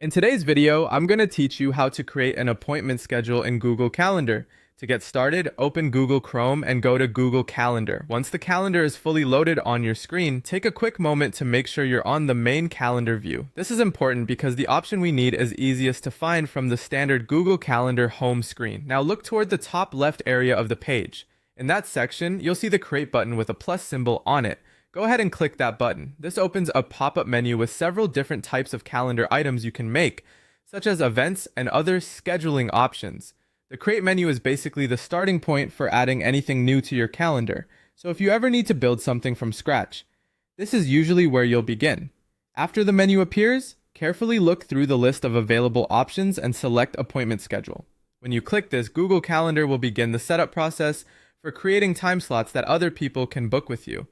In today's video, I'm going to teach you how to create an appointment schedule in Google Calendar. To get started, open Google Chrome and go to Google Calendar. Once the calendar is fully loaded on your screen, take a quick moment to make sure you're on the main calendar view. This is important because the option we need is easiest to find from the standard Google Calendar home screen. Now look toward the top left area of the page. In that section, you'll see the Create button with a plus symbol on it. Go ahead and click that button. This opens a pop-up menu with several different types of calendar items you can make, such as events and other scheduling options. The Create menu is basically the starting point for adding anything new to your calendar, so if you ever need to build something from scratch, this is usually where you'll begin. After the menu appears, carefully look through the list of available options and select Appointment Schedule. When you click this, Google Calendar will begin the setup process for creating time slots that other people can book with you.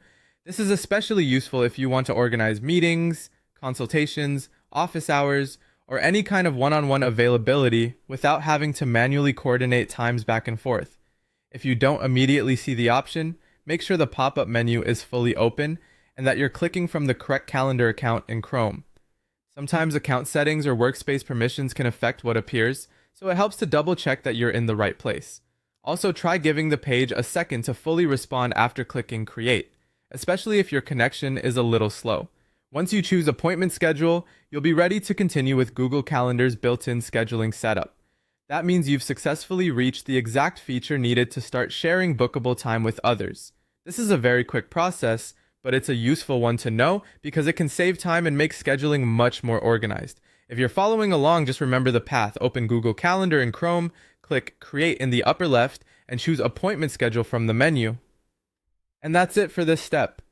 This is especially useful if you want to organize meetings, consultations, office hours, or any kind of one-on-one availability without having to manually coordinate times back and forth. If you don't immediately see the option, make sure the pop-up menu is fully open and that you're clicking from the correct calendar account in Chrome. Sometimes account settings or workspace permissions can affect what appears, so it helps to double-check that you're in the right place. Also, try giving the page a second to fully respond after clicking Create, especially if your connection is a little slow. Once you choose Appointment Schedule, you'll be ready to continue with Google Calendar's built-in scheduling setup. That means you've successfully reached the exact feature needed to start sharing bookable time with others. This is a very quick process, but it's a useful one to know because it can save time and make scheduling much more organized. If you're following along, just remember the path. Open Google Calendar in Chrome, click Create in the upper left, and choose Appointment Schedule from the menu. And that's it for this step.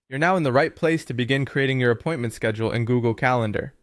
You're now in the right place to begin creating your appointment schedule in Google Calendar.